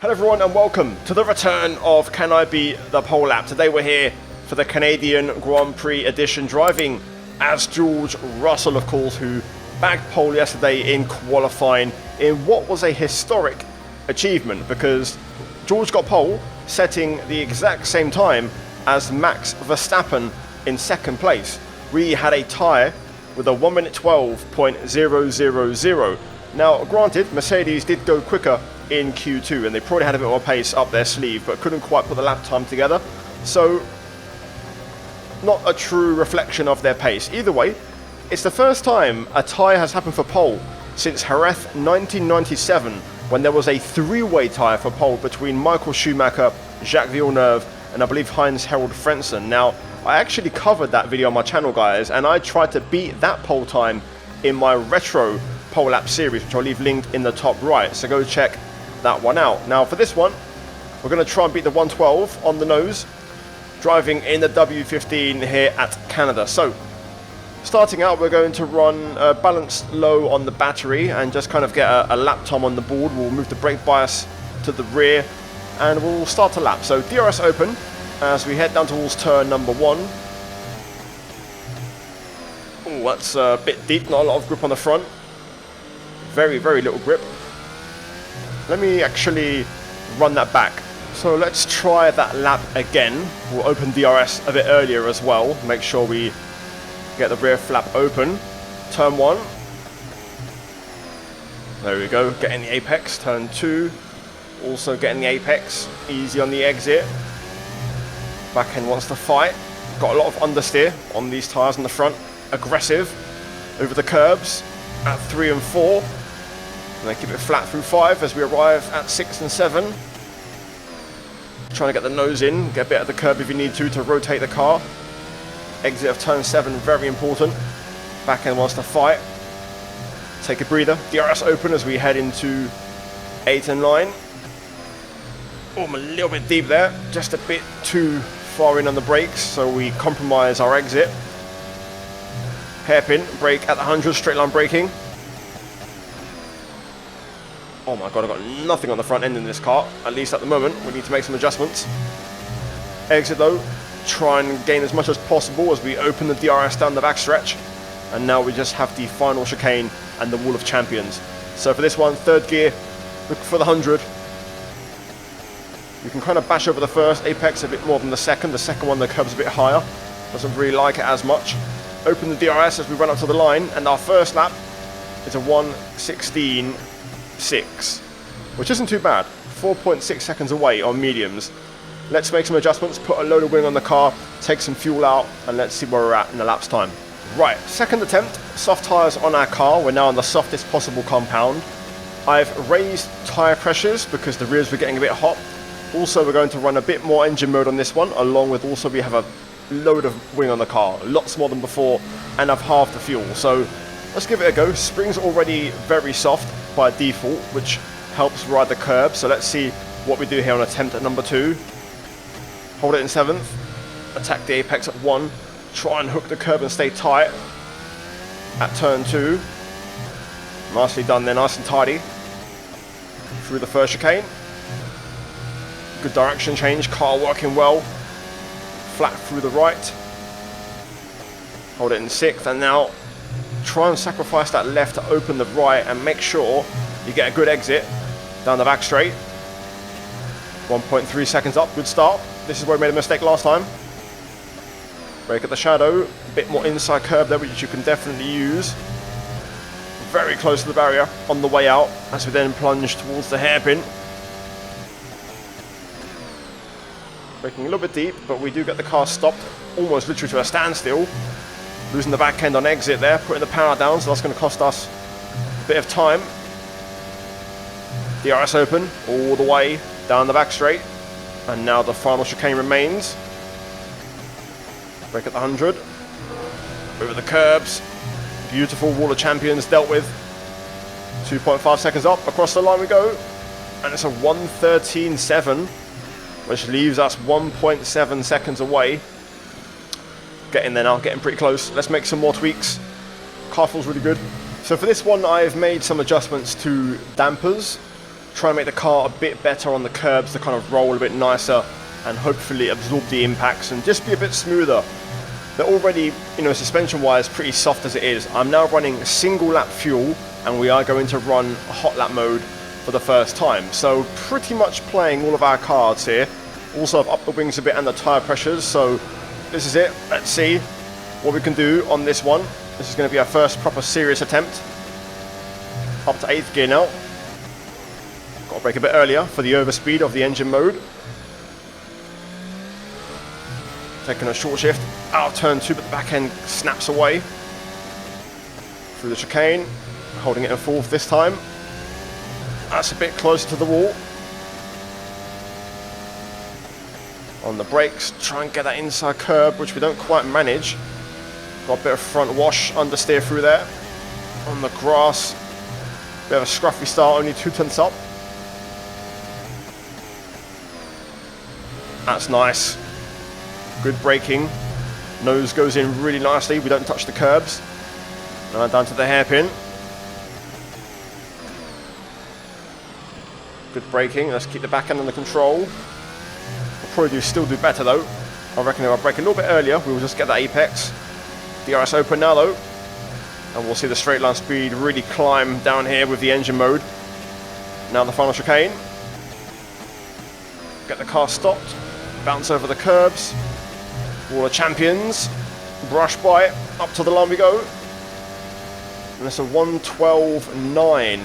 Hello everyone and welcome to the return of Can I Be the Pole Lap. Today we're here for the Canadian Grand Prix edition, driving as George Russell, of course, who bagged pole yesterday in qualifying in what was a historic achievement because George got pole, setting the exact same time as Max Verstappen in second place. We had a tie with a 1 minute 12.000. Now, granted, Mercedes did go quicker in Q2 and they probably had a bit more pace up their sleeve but couldn't quite put the lap time together, so not a true reflection of their pace. Either way, it's the first time a tie has happened for pole since Jerez 1997, when there was a three-way tie for pole between Michael Schumacher, Jacques Villeneuve and I believe Heinz-Harald Frentzen. Now, I actually covered that video on my channel, guys, and I tried to beat that pole time in my retro pole lap series, which I'll leave linked in the top right, so go check that one out. Now for this one, we're going to try and beat the 112 on the nose, driving in the W15 here at Canada. So starting out, we're going to run balanced low on the battery and just kind of get a lap time on the board. We'll move the brake bias to the rear and we'll start a lap. So DRS open as we head down towards turn number 1. Oh, that's a bit deep, not a lot of grip on the front. Very, very little grip. Let me actually run that back. So let's try that lap again. We'll open DRS a bit earlier as well. Make sure we get the rear flap open. Turn 1. There we go, getting the apex. Turn 2. Also getting the apex. Easy on the exit. Back end wants to fight. Got a lot of understeer on these tyres on the front. Aggressive over the curbs at 3 and 4. And then keep it flat through 5 as we arrive at 6 and 7. Trying to get the nose in, get a bit of the curb if you need to rotate the car. Exit of turn 7, very important. Back end wants to fight. Take a breather. DRS open as we head into 8 and 9. Oh, I'm a little bit deep there. Just a bit too far in on the brakes, so we compromise our exit. Hairpin, brake at 100, straight line braking. Oh my god, I've got nothing on the front end in this car, at least at the moment. We need to make some adjustments. Exit though, try and gain as much as possible as we open the DRS down the backstretch. And now we just have the final chicane and the Wall of Champions. So for this one, third gear, look for the 100. You can kind of bash over the first apex a bit more than the second. The second one, the curb's a bit higher. Doesn't really like it as much. Open the DRS as we run up to the line, and our first lap is a 1:16.6, which isn't too bad. 4.6 seconds away on mediums. Let's make some adjustments, put a load of wing on the car, take some fuel out, and let's see where we're at in the lap's time. Right, second attempt, soft tyres on our car. We're now on the softest possible compound. I've raised tyre pressures because the rears were getting a bit hot. Also, we're going to run a bit more engine mode on this one, along with also we have a load of wing on the car, lots more than before, and I've halved the fuel. So let's give it a go. Spring's already very soft by default, which helps ride the curb. So let's see what we do here on attempt at number 2. Hold it in 7th, attack the apex at 1, try and hook the curb and stay tight at turn 2. Nicely done there, nice and tidy through the first chicane. Good direction change, car working well. Flat through the right. Hold it in 6th, and now try and sacrifice that left to open the right and make sure you get a good exit down the back straight. 1.3 seconds up, good start. This is where we made a mistake last time. Brake at the shadow, a bit more inside curb there, which you can definitely use. Very close to the barrier on the way out as we then plunge towards the hairpin. Braking a little bit deep, but we do get the car stopped almost literally to a standstill. Losing the back end on exit there, putting the power down, so that's going to cost us a bit of time. DRS open all the way down the back straight, and now the final chicane remains. Brake at the 100, over the curbs. Beautiful Wall of Champions dealt with. 2.5 seconds up, across the line we go, and it's a 1:13.7. which leaves us 1.7 seconds away. Getting there now, getting pretty close. Let's make some more tweaks. Car feels really good. So for this one, I've made some adjustments to dampers. try and make the car a bit better on the curbs to kind of roll a bit nicer and hopefully absorb the impacts and just be a bit smoother. They're already, you know, suspension-wise pretty soft as it is. I'm now running single lap fuel and we are going to run hot lap mode for the first time. So pretty much playing all of our cards here. Also I've upped the wings a bit and the tyre pressures, so this is it. Let's see what we can do on this one. This is going to be our first proper serious attempt. Up to 8th gear now. Got to brake a bit earlier for the overspeed of the engine mode. Taking a short shift out of turn 2, but the back end snaps away. Through the chicane, holding it in 4th this time. That's a bit closer to the wall. On the brakes, try and get that inside curb, which we don't quite manage. Got a bit of front wash, understeer through there. On the grass, bit of a scruffy start, only 2/10 up. That's nice. Good braking. Nose goes in really nicely. We don't touch the curbs. Now down to the hairpin. Good braking. Let's keep the back end under control. We'll probably still do better though. I reckon if I brake a little bit earlier, we will just get that apex. DRS open now though. And we'll see the straight line speed really climb down here with the engine mode. Now the final chicane. Get the car stopped. Bounce over the curbs. Wall of Champions, brush by, up to the line we go. And it's a 1:12.9.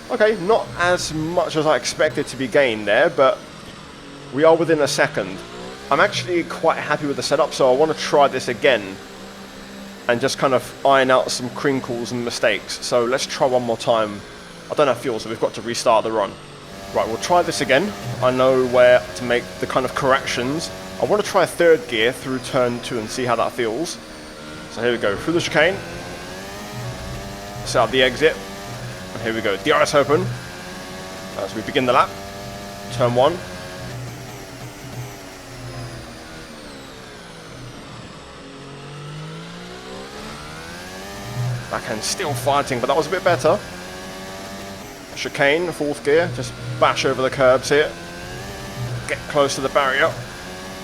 Okay, not as much as I expected to be gained there, but we are within a second. I'm actually quite happy with the setup, so I want to try this again and just kind of iron out some crinkles and mistakes. So let's try one more time. I don't have fuel, so we've got to restart the run. Right, we'll try this again. I know where to make the kind of corrections. I want to try 3rd gear through turn 2 and see how that feels. So here we go, through the chicane. Set up the exit. And here we go, DRS open. As we begin the lap. Turn 1. Backhand still fighting, but that was a bit better. Chicane, 4th gear, just bash over the curbs here. Get close to the barrier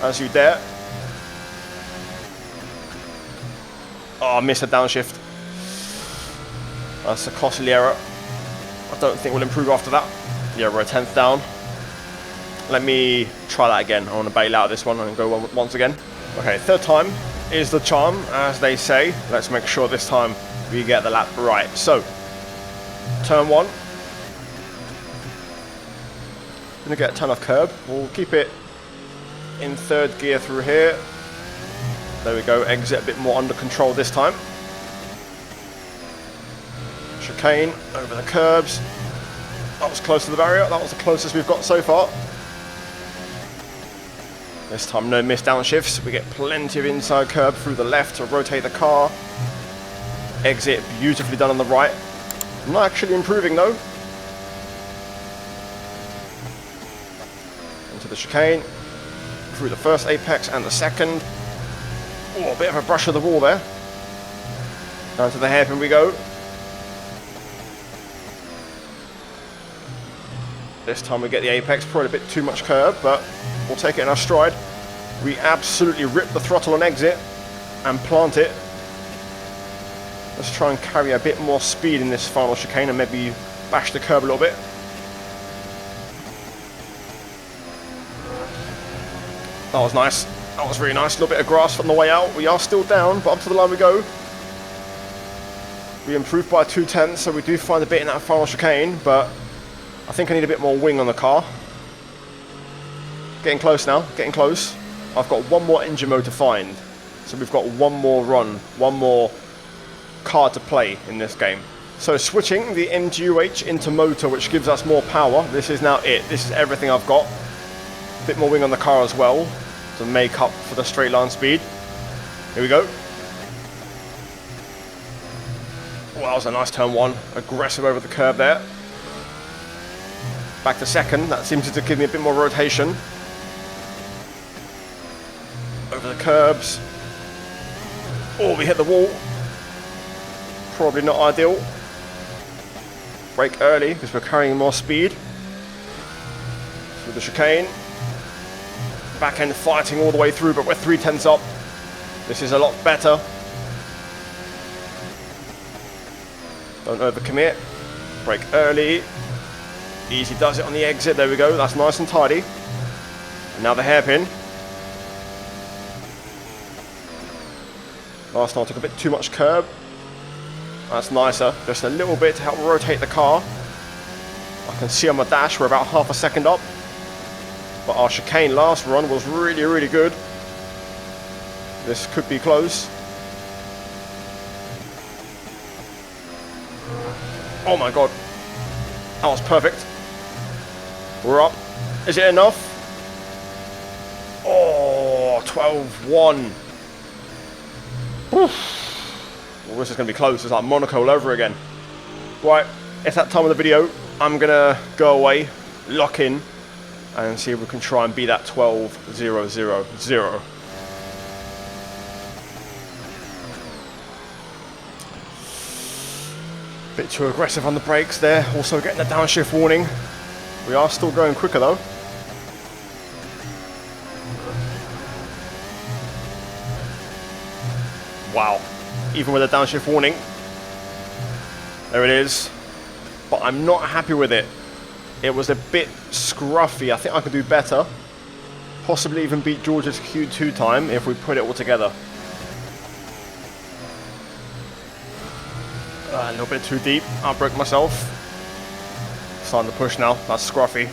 as you dare. Oh, I missed a downshift. That's a costly error. I don't think we'll improve after that. Yeah, we're a 10th down. Let me try that again. I want to bail out this one and go once again. Okay, 3rd time is the charm, as they say. Let's make sure this time we get the lap right. So, turn 1. Gonna get a ton of curb. We'll keep it in 3rd gear through here. There we go, exit a bit more under control this time. Chicane over the curbs. That was close to the barrier. That was the closest we've got so far. This time no missed downshifts. We get plenty of inside curb through the left to rotate the car. Exit beautifully done on the right. Not actually improving though. Into the chicane. Through the first apex and the second. Oh, a bit of a brush of the wall there. Down to the hairpin we go. This time we get the apex, probably a bit too much curb, but we'll take it in our stride. We absolutely rip the throttle on exit and plant it. Let's try and carry a bit more speed in this final chicane and maybe bash the curb a little bit. That was nice. That was really nice. A little bit of grass on the way out. We are still down, but up to the line we go. We improved by 2/10, so we do find a bit in that final chicane, but I think I need a bit more wing on the car. Getting close now, getting close. I've got one more engine mode to find. So we've got one more run, one more card to play in this game. So switching the MGUH into motor, which gives us more power. This is now it. This is everything I've got. A bit more wing on the car as well to make up for the straight line speed. Here we go. Oh, that was a nice turn 1. Aggressive over the curb there. Back to second. That seems to give me a bit more rotation. Over the curbs. Oh, we hit the wall. Probably not ideal. Brake early because we're carrying more speed. Through the chicane. Back end fighting all the way through, but we're 3/10 up. This is a lot better. Don't overcommit. Brake early. Easy does it on the exit. There we go. That's nice and tidy. And now the hairpin. Last time I took a bit too much curb. That's nicer. Just a little bit to help rotate the car. I can see on my dash we're about half a second up. But our chicane last run was really, really good. This could be close. Oh my god. That was perfect. We're up. Is it enough? Oh, 12-1. Well, this is going to be close. It's like Monaco all over again. Right, it's that time of the video. I'm going to go away, lock in, and see if we can try and beat that 12-0-0-0. Bit too aggressive on the brakes there. Also getting the downshift warning. We are still going quicker though. Wow. Even with a downshift warning. There it is. But I'm not happy with it. It was a bit scruffy. I think I could do better. Possibly even beat George's Q2 time if we put it all together. A little bit too deep. I broke myself. Starting to push now. That's scruffy.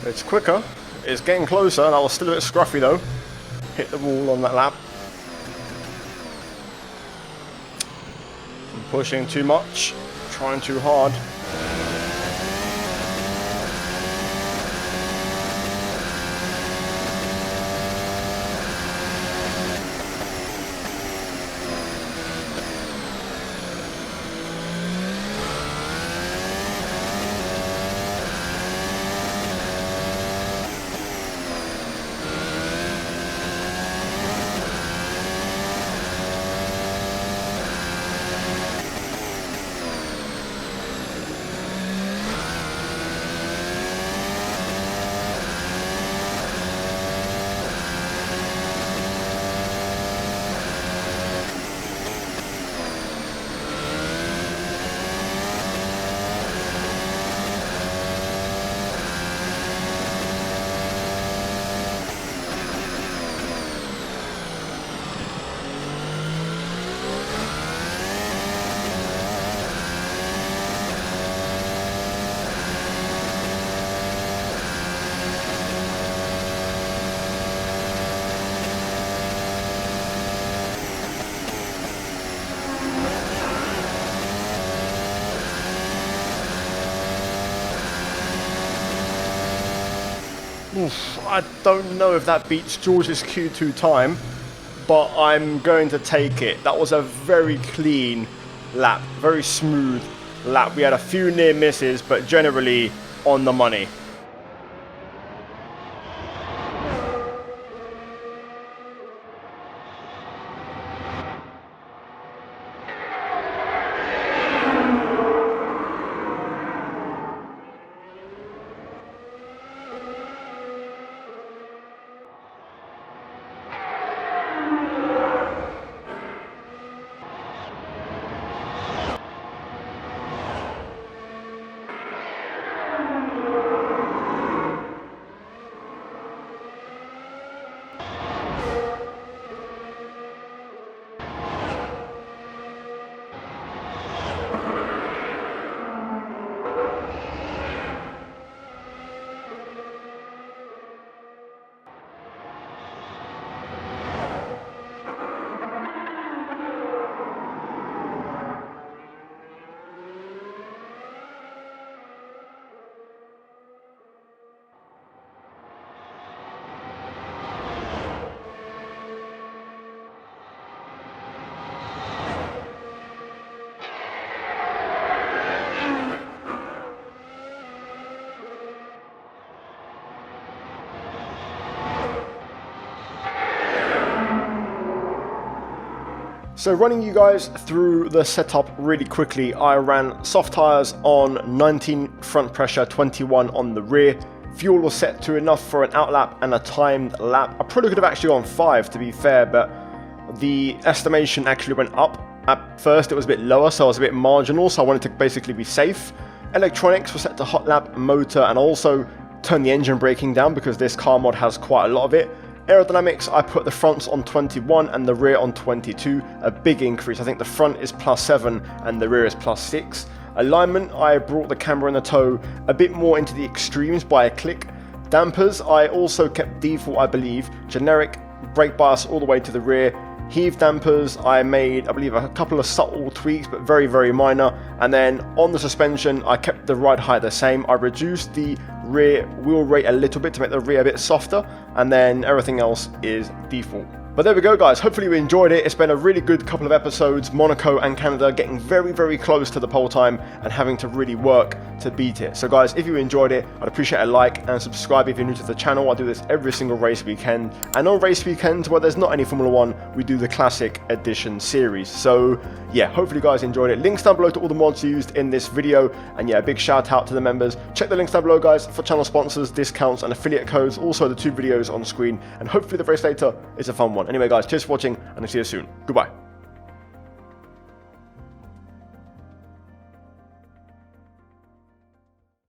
It's quicker. It's getting closer. That was still a bit scruffy though. Hit the wall on that lap. I'm pushing too much. Trying too hard. Oof, I don't know if that beats George's Q2 time, but I'm going to take it. That was a very clean lap, very smooth lap. We had a few near misses, but generally on the money. So running you guys through the setup really quickly, I ran soft tyres on 19 front pressure, 21 on the rear. Fuel was set to enough for an outlap and a timed lap. I probably could have actually gone 5 to be fair, but the estimation actually went up. At first it was a bit lower, so I was a bit marginal, so I wanted to basically be safe. Electronics were set to hot lap, motor, and also turn the engine braking down because this car mod has quite a lot of it. Aerodynamics, I put the fronts on 21 and the rear on 22, a big increase. I think the front is +7 and the rear is +6. Alignment, I brought the camber and the toe a bit more into the extremes by a click. Dampers, I also kept default, I believe. Generic, brake bias all the way to the rear. Heave dampers, I made, I believe, a couple of subtle tweaks, but very, very minor. And then on the suspension, I kept the ride height the same. I reduced the rear wheel rate a little bit to make the rear a bit softer, and then everything else is default. But there we go, guys. Hopefully you enjoyed it. It's been a really good couple of episodes. Monaco and Canada getting very, very close to the pole time and having to really work to beat it. So guys, if you enjoyed it, I'd appreciate a like and subscribe if you're new to the channel. I do this every single race weekend. And on race weekends where there's not any Formula 1, we do the Classic Edition series. So yeah, hopefully you guys enjoyed it. Links down below to all the mods used in this video. And yeah, a big shout out to the members. Check the links down below, guys, for channel sponsors, discounts, and affiliate codes. Also the 2 videos on screen. And hopefully the race later is a fun one. Anyway, guys, cheers for watching, and I'll see you soon. Goodbye.